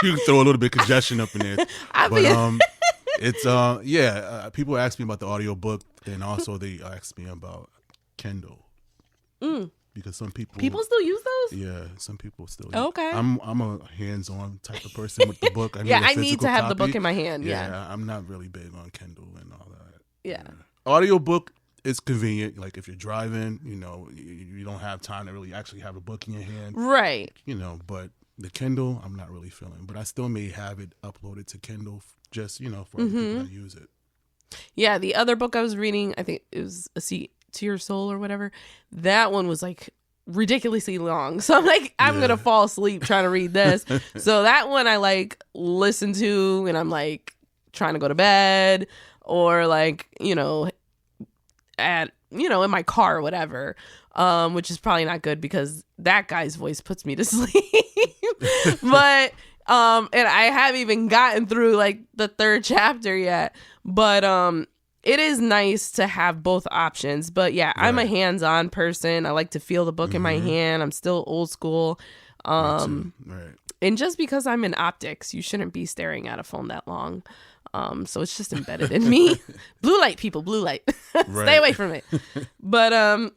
You can throw a little bit of congestion up in there. But it's people ask me about the audiobook, and also they ask me about Kindle. Because some people still use those. Yeah, some people still. Okay. I'm a hands-on type of person with the book. I need to have the book in my hand. Yeah, I'm not really big on Kindle and all that. Yeah. Audiobook is convenient. Like if you're driving, you don't have time to really actually have a book in your hand. Right. But the Kindle, I'm not really feeling. But I still may have it uploaded to Kindle just, for other people that use it. Yeah, the other book I was reading, I think it was A Seat to Your Soul or whatever. That one was like ridiculously long. So I'm like, I'm going to fall asleep trying to read this. So that one I like listen to and I'm like trying to go to bed or like, in my car or whatever, which is probably not good because that guy's voice puts me to sleep. But and I haven't even gotten through like the third chapter yet. But it is nice to have both options. But yeah, right. I'm a hands-on person. I like to feel the book in my hand. I'm still old school. Right. And just because I'm in optics, you shouldn't be staring at a phone that long. So it's just embedded in me. Blue light, people, blue light. Stay away from it. But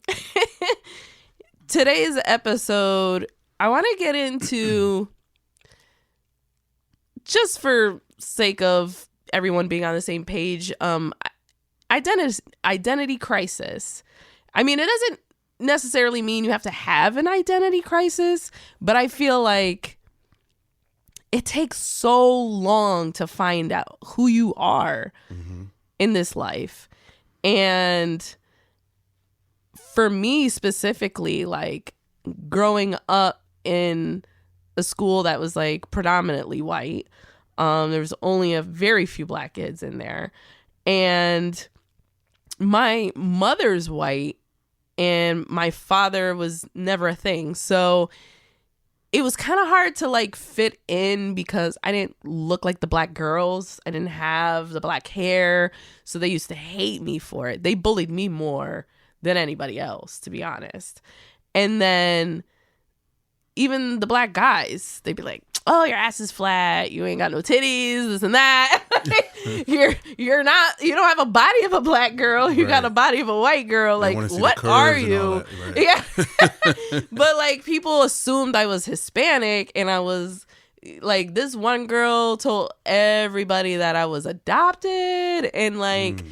today's episode, I want to get into, just for sake of everyone being on the same page, identity crisis. I mean, it doesn't necessarily mean you have to have an identity crisis, but I feel like it takes so long to find out who you are in this life. And for me specifically, like growing up in a school that was like predominantly white, there was only a very few black kids in there. And my mother's white and my father was never a thing. So it was kind of hard to like fit in because I didn't look like the black girls. I didn't have the black hair. So they used to hate me for it. They bullied me more than anybody else, to be honest. And then even the black guys, they'd be like, oh, your ass is flat. You ain't got no titties, this and that. You don't have a body of a black girl. You got a body of a white girl. Like, what are you? Yeah. But like people assumed I was Hispanic, and I was like, this one girl told everybody that I was adopted, and like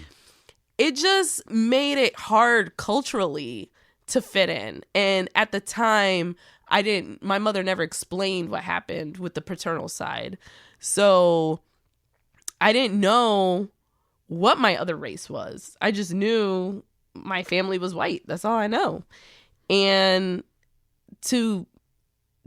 it just made it hard culturally to fit in. And at the time, my mother never explained what happened with the paternal side. So I didn't know what my other race was. I just knew my family was white. That's all I know. And to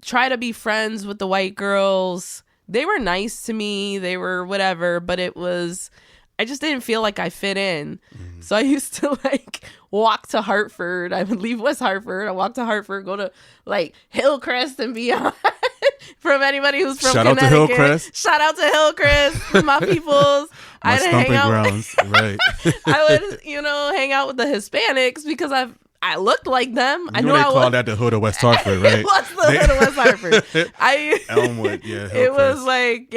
try to be friends with the white girls, they were nice to me. They were whatever, but I just didn't feel like I fit in. So I used to like walk to Hartford. I would leave West Hartford. I walk to Hartford, go to like Hillcrest and beyond. From anybody who's from Connecticut. Shout out to Hillcrest. Shout out to Hillcrest, my peoples. My stomping grounds, right. I would, hang out with the Hispanics because I looked like them. I knew they called that the hood of West Hartford, right? It was the hood of West Hartford. Elmwood, yeah. Hillcrest. It was like,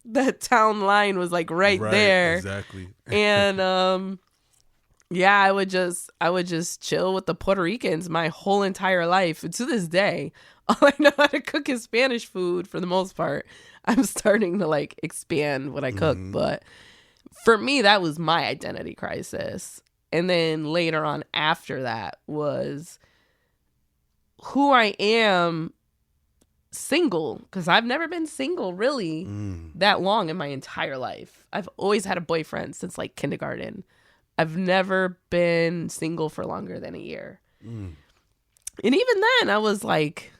that town line was like right there. Exactly. And I would just chill with the Puerto Ricans my whole entire life. And to this day, all I know how to cook is Spanish food for the most part. I'm starting to like expand what I cook, but for me, that was my identity crisis. And then later on after that was who I am single, because I've never been single really that long in my entire life. I've always had a boyfriend since like kindergarten. I've never been single for longer than a year. And even then I was like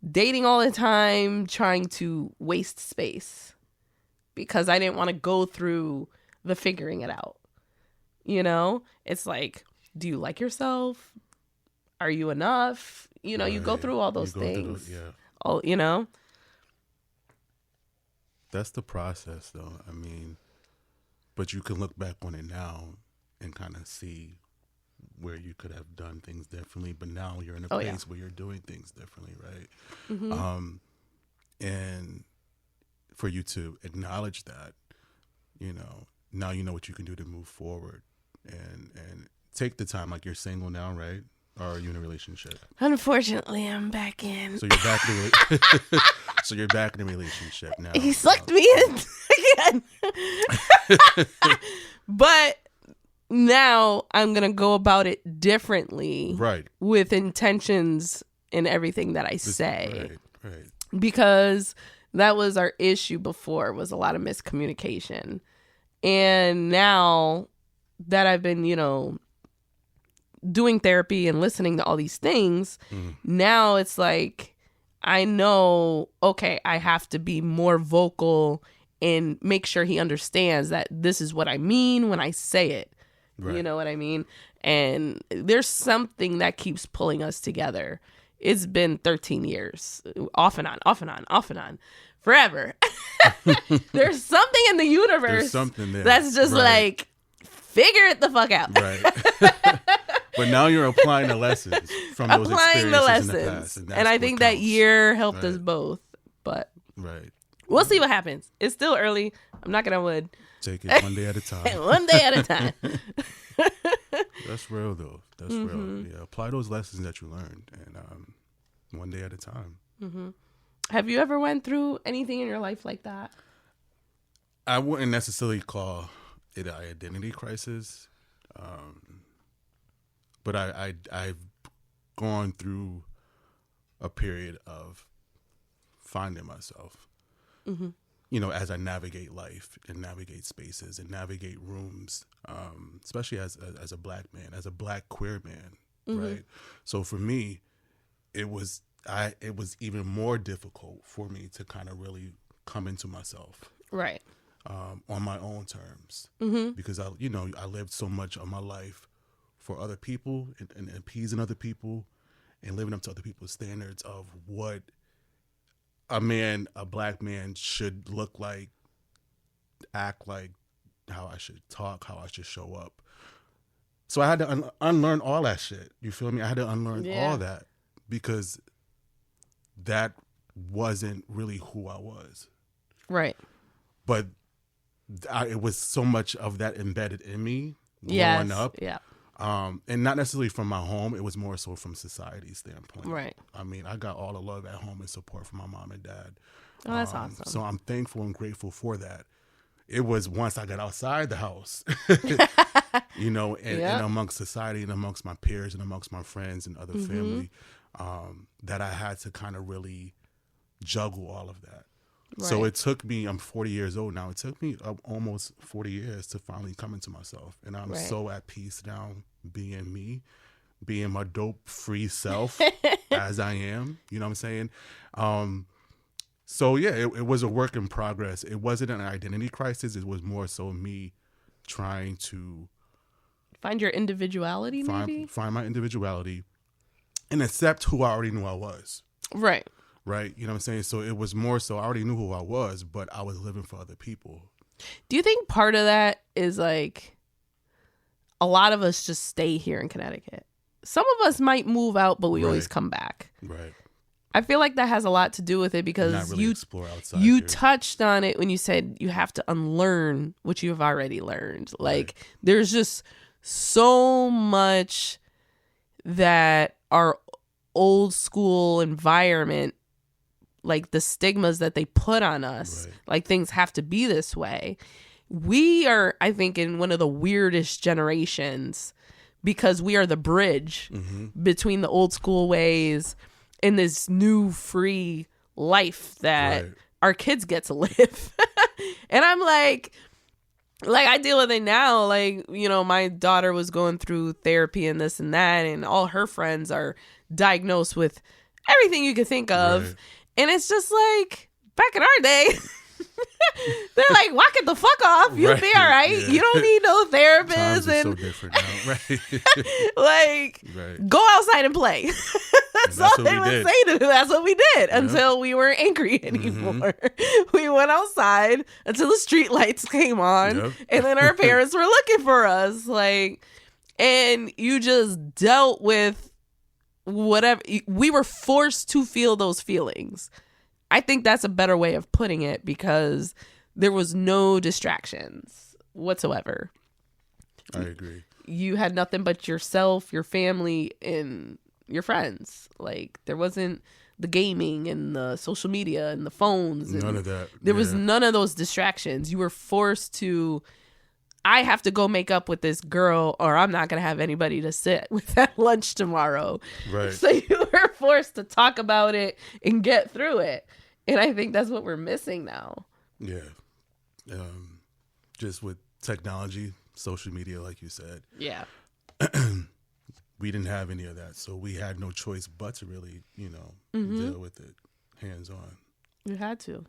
dating all the time, trying to waste space because I didn't want to go through the figuring it out. It's like, do you like yourself? Are you enough? You go through all those things. That's the process, though. I mean, but you can look back on it now and kind of see where you could have done things differently. But now you're in a place where you're doing things differently, right? And for you to acknowledge that, now you know what you can do to move forward and take the time. Like, you're single now, right? Or are you in a relationship? Unfortunately, I'm back in. So you're back in so you're back in a relationship now. He sucked me in again. But now I'm going to go about it differently. Right. With intentions in everything that I say. Right. Because that was our issue before, was a lot of miscommunication. And now that I've been, doing therapy and listening to all these things, now it's like, I know, okay, I have to be more vocal and make sure he understands that this is what I mean when I say it. Right. You know what I mean? And there's something that keeps pulling us together. It's been 13 years, off and on, forever. There's something in the universe. There's something there. That's just like, figure it the fuck out. Right. But now you're applying the lessons from those experiences in the past. And I think that year helped us both. But we'll see what happens. It's still early. I'm knocking on wood. Take it one day at a time. One day at a time. That's real, though. That's real. Yeah, apply those lessons that you learned, and one day at a time. Mm-hmm. Have you ever went through anything in your life like that? I wouldn't necessarily call it an identity crisis, but I've gone through a period of finding myself. Mm-hmm. As I navigate life and navigate spaces and navigate rooms, especially as a black man, as a black queer man, right? So for me, it was even more difficult for me to kind of really come into myself, right, on my own terms, because I lived so much of my life for other people and appeasing other people and living up to other people's standards of what a black man should look like, act like, how I should talk, how I should show up. So I had to unlearn all that shit. You feel me? I had to unlearn all that because that wasn't really who I was. Right. But it was so much of that embedded in me growing up. Yeah. And not necessarily from my home. It was more so from society's standpoint. Right. I mean, I got all the love at home and support from my mom and dad. Oh, that's awesome. So I'm thankful and grateful for that. It was once I got outside the house, and amongst society and amongst my peers and amongst my friends and other family, that I had to kind of really juggle all of that. Right. So it took me, I'm 40 years old now, it took me almost 40 years to finally come into myself. And I'm so at peace now being me, being my dope free self as I am, you know what I'm saying? So yeah, it was a work in progress. It wasn't an identity crisis. It was more so me trying to find your individuality, find my individuality and accept who I already knew I was. Right. Right. You know what I'm saying? So it was more so I already knew who I was, but I was living for other people. Do you think part of that is like a lot of us just stay here in Connecticut? Some of us might move out, but we always come back. Right. I feel like that has a lot to do with it because not really explore outside you here. touched on it when you said you have to unlearn what you have already learned. Like there's just so much that our old school environment, like the stigmas that they put on us, like things have to be this way. We are, I think, in one of the weirdest generations because we are the bridge between the old school ways and this new free life that our kids get to live. And I'm like I deal with it now. Like, my daughter was going through therapy and this and that, and all her friends are diagnosed with everything you could think of. Right. And it's just like, back in our day, they're like, whack it the fuck off. You'll be all right. Yeah. You don't need no therapist. Times are so different now. Right. Go outside and play. That's all they would say to me. That's what we did until we weren't angry anymore. We went outside until the street lights came on. And then our parents were looking for us. And you just dealt with whatever. We were forced to feel those feelings. I think that's a better way of putting it because there was no distractions whatsoever. I agree. You had nothing but yourself, your family, and your friends. Like, there wasn't the gaming and the social media and the phones. None of that. There was none of those distractions. You were forced to, I have to go make up with this girl or I'm not going to have anybody to sit with at lunch tomorrow. Right. So you were forced to talk about it and get through it. And I think that's what we're missing now. Yeah. Just with technology, social media, like you said. Yeah. We didn't have any of that. So we had no choice but to really, deal with it hands on. You had to.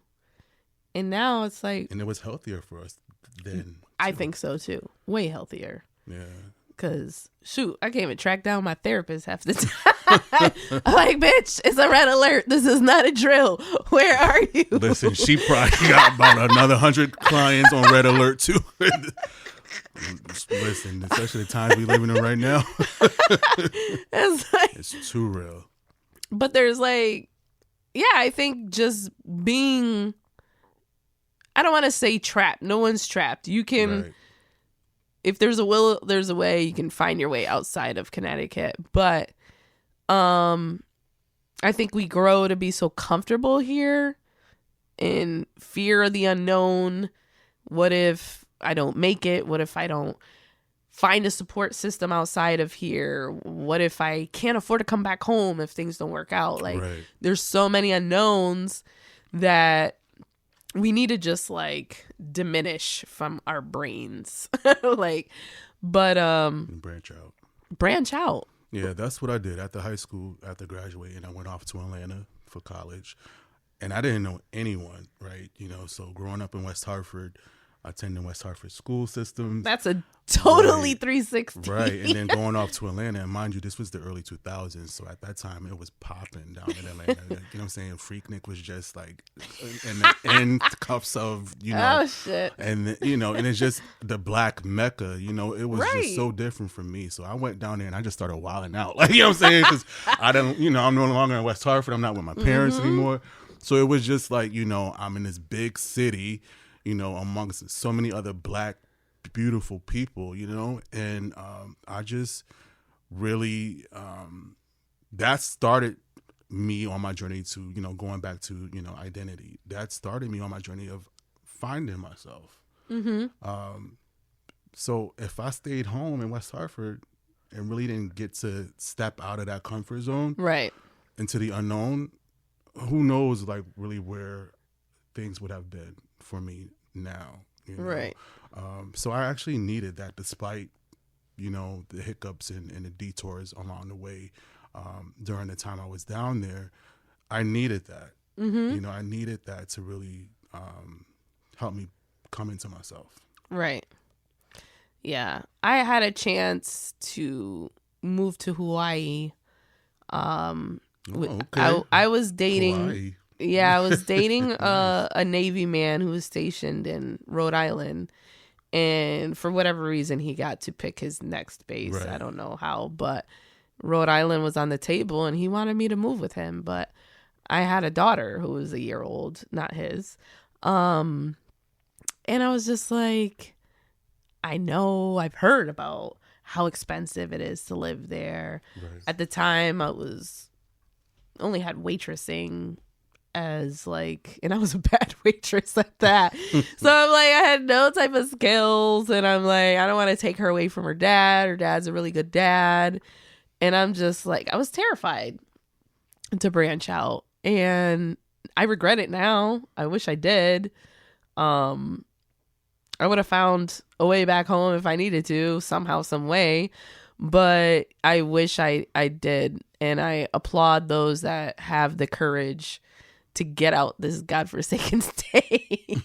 And now it's like. And it was healthier for us then. I think so too. Way healthier. Yeah. Because, shoot, I can't even track down my therapist half the time. I'm like, bitch, it's a red alert. This is not a drill. Where are you? Listen, she probably got about another 100 clients on red alert too. Listen, especially the times we living in right now. It's too real. But there's like, yeah, I think just being, I don't want to say trapped. No one's trapped. You can, right. If there's a will, there's a way. You can find your way outside of Connecticut. But I think we grow to be so comfortable here in fear of the unknown. What if I don't make it? What if I don't find a support system outside of here? What if I can't afford to come back home if things don't work out? Like, right. There's so many unknowns that we need to just like diminish from our brains. Like, but branch out. Yeah, that's what I did after high school. After graduating, I went off to Atlanta for college, and I didn't know anyone, right? So growing up in West Hartford, I attended West Hartford school system. That's a totally 360. Right. And then going off to Atlanta, and mind you, this was the early 2000s. So at that time, it was popping down in Atlanta. You know what I'm saying? Freaknik was just like in the end cuffs of, Oh, shit. And, and it's just the black Mecca, it was just so different from me. So I went down there and I just started wilding out. Like, you know what I'm saying? Because I don't, I'm no longer in West Hartford. I'm not with my parents anymore. So it was just like, I'm in this big city, amongst so many other black, beautiful people, and I just really, that started me on my journey to, going back to, identity. That started me on my journey of finding myself. So if I stayed home in West Hartford and really didn't get to step out of that comfort zone, right, into the unknown, who knows, like, really where things would have been for me now, right. So I actually needed that, despite the hiccups and the detours along the way. During the time I was down there, I needed that. I needed that to really help me come into myself. Right. Yeah, I had a chance to move to Hawaii. Okay. I was dating. Hawaii. Yeah, I was dating a Navy man who was stationed in Rhode Island, and for whatever reason, he got to pick his next base. Right. I don't know how, but Rhode Island was on the table, and he wanted me to move with him. But I had a daughter who was a year old, not his, and I was just like, I know I've heard about how expensive it is to live there. Right. At the time, I was only had waitressing as like, and I was a bad waitress at that. So I'm like, I had no type of skills, and I'm like, I don't want to take her away from her dad. Her dad's a really good dad. And I'm just like, I was terrified to branch out, and I regret it now. I wish I did. I would have found a way back home if I needed to, somehow, some way. But I wish I did. And I applaud those that have the courage to get out this godforsaken state.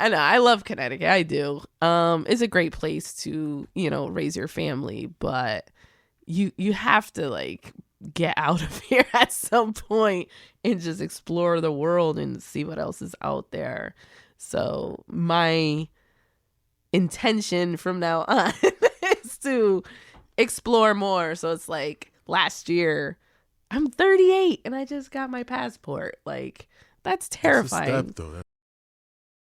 I know, I love Connecticut. I do. It's a great place to, raise your family. But you have to, like, get out of here at some point and just explore the world and see what else is out there. So my intention from now on is to explore more. So it's like last year I'm 38 and I just got my passport. Like, that's terrifying. That's a step, though.